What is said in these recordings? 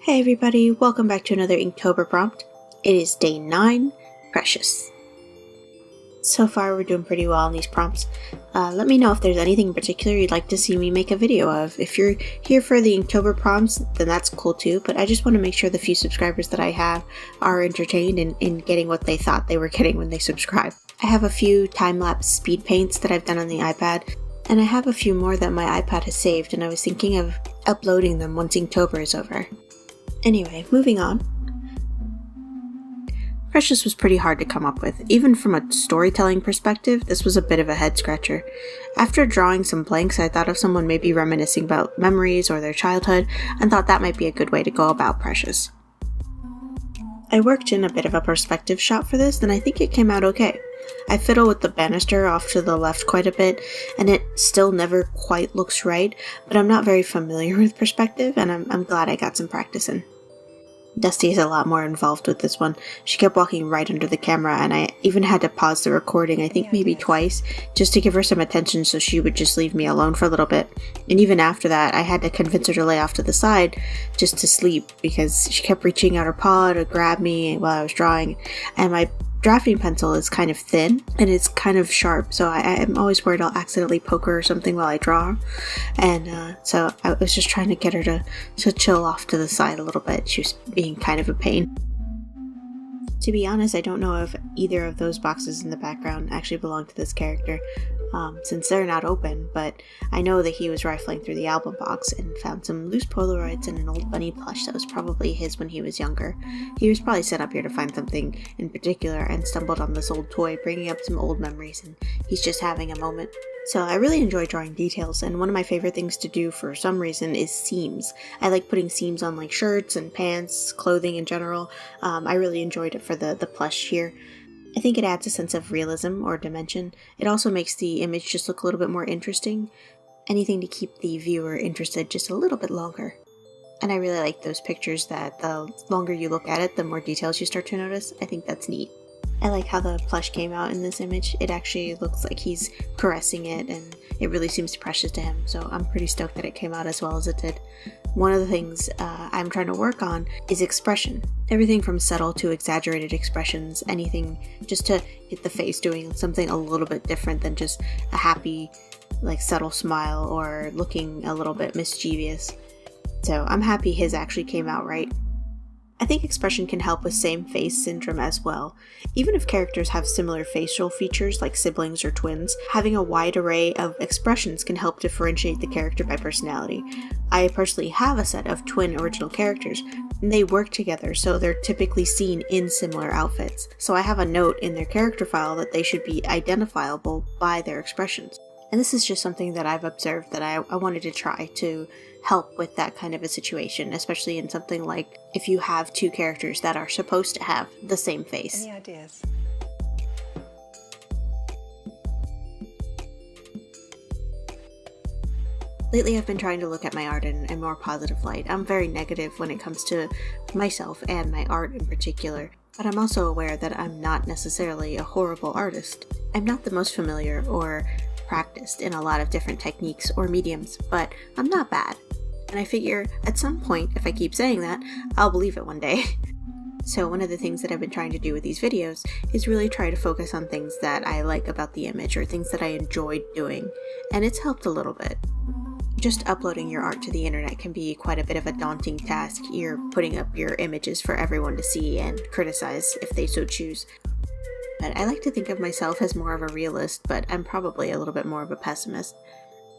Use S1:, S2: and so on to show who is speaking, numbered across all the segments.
S1: Hey everybody, welcome back to another Inktober prompt. It is day 9, Precious. So far we're doing pretty well on these prompts. Let me know if there's anything in particular you'd like to see me make a video of. If you're here for the Inktober prompts, then that's cool too, but I just want to make sure the few subscribers that I have are entertained in getting what they thought they were getting when they subscribe. I have a few time-lapse speed paints that I've done on the iPad, and I have a few more that my iPad has saved, and I was thinking of uploading them once Inktober is over. Anyway, moving on. Precious was pretty hard to come up with. Even from a storytelling perspective, this was a bit of a head-scratcher. After drawing some blanks, I thought of someone maybe reminiscing about memories or their childhood, and thought that might be a good way to go about Precious. I worked in a bit of a perspective shot for this, and I think it came out okay. I fiddle with the banister off to the left quite a bit, and it still never quite looks right, but I'm not very familiar with perspective, and I'm glad I got some practice in. Dusty is a lot more involved with this one. She kept walking right under the camera, and I even had to pause the recording, I think maybe twice, just to give her some attention so she would just leave me alone for a little bit. And even after that, I had to convince her to lay off to the side just to sleep, because she kept reaching out her paw to grab me while I was drawing, and my drafting pencil is kind of thin and it's kind of sharp, so I'm always worried I'll accidentally poke her or something while I draw, and so I was just trying to get her to chill off to the side a little bit. She was being kind of a pain. To be honest, I don't know if either of those boxes in the background actually belong to this character, since they're not open, but I know that he was rifling through the album box and found some loose Polaroids and an old bunny plush that was probably his when he was younger. He was probably sent up here to find something in particular and stumbled on this old toy, bringing up some old memories, and he's just having a moment. So I really enjoy drawing details, and one of my favorite things to do for some reason is seams. I like putting seams on like shirts and pants, clothing in general. I really enjoyed it for the plush here. I think it adds a sense of realism or dimension. It also makes the image just look a little bit more interesting. Anything to keep the viewer interested just a little bit longer. And I really like those pictures that the longer you look at it, the more details you start to notice. I think that's neat. I like how the plush came out in this image. It actually looks like he's caressing it, and it really seems precious to him, so I'm pretty stoked that it came out as well as it did. One of the things I'm trying to work on is expression. Everything from subtle to exaggerated expressions, anything just to get the face doing something a little bit different than just a happy, like subtle smile or looking a little bit mischievous. So I'm happy his actually came out right. I think expression can help with same face syndrome as well. Even if characters have similar facial features like siblings or twins, having a wide array of expressions can help differentiate the character by personality. I personally have a set of twin original characters, and they work together, so they're typically seen in similar outfits. So I have a note in their character file that they should be identifiable by their expressions. And this is just something that I've observed that I wanted to try to help with that kind of a situation, especially in something like if you have two characters that are supposed to have the same face.
S2: Any ideas?
S1: Lately I've been trying to look at my art in a more positive light. I'm very negative when it comes to myself and my art in particular, but I'm also aware that I'm not necessarily a horrible artist. I'm not the most familiar or practiced in a lot of different techniques or mediums, but I'm not bad. And I figure at some point, if I keep saying that, I'll believe it one day. So one of the things that I've been trying to do with these videos is really try to focus on things that I like about the image or things that I enjoyed doing, and it's helped a little bit. Just uploading your art to the internet can be quite a bit of a daunting task. You're putting up your images for everyone to see and criticize if they so choose. But I like to think of myself as more of a realist, but I'm probably a little bit more of a pessimist.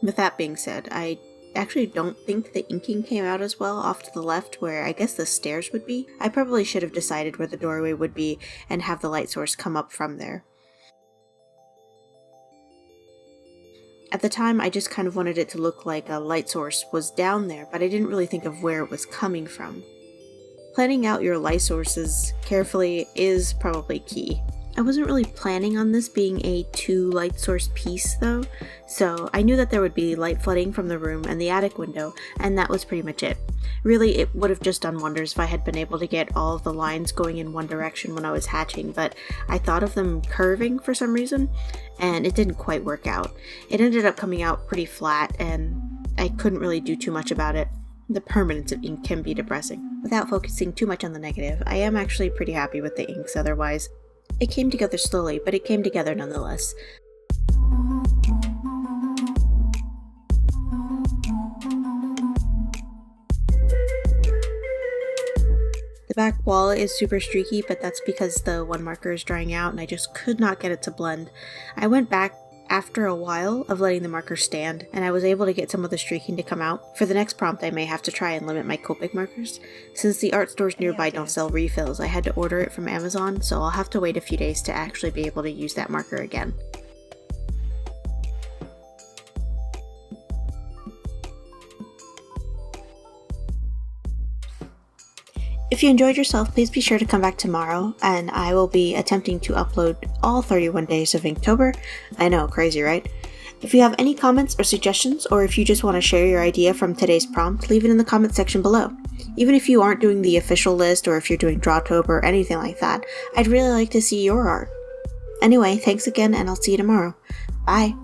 S1: With that being said, I actually don't think the inking came out as well off to the left where I guess the stairs would be. I probably should have decided where the doorway would be and have the light source come up from there. At the time, I just kind of wanted it to look like a light source was down there, but I didn't really think of where it was coming from. Planning out your light sources carefully is probably key. I wasn't really planning on this being a 2 light source piece though, so I knew that there would be light flooding from the room and the attic window, and that was pretty much it. Really, it would have just done wonders if I had been able to get all of the lines going in one direction when I was hatching, but I thought of them curving for some reason, and it didn't quite work out. It ended up coming out pretty flat, and I couldn't really do too much about it. The permanence of ink can be depressing. Without focusing too much on the negative, I am actually pretty happy with the inks otherwise. It came together slowly, but it came together nonetheless. The back wall is super streaky, but that's because the one marker is drying out and I just could not get it to blend. I went back after a while of letting the marker stand, and I was able to get some of the streaking to come out. For the next prompt, I may have to try and limit my Copic markers. Since the art stores nearby don't sell refills, I had to order it from Amazon, so I'll have to wait a few days to actually be able to use that marker again. If you enjoyed yourself, please be sure to come back tomorrow, and I will be attempting to upload all 31 days of Inktober. I know, crazy, right? If you have any comments or suggestions, or if you just want to share your idea from today's prompt, leave it in the comment section below. Even if you aren't doing the official list, or if you're doing Drawtober or anything like that, I'd really like to see your art. Anyway, thanks again, and I'll see you tomorrow. Bye!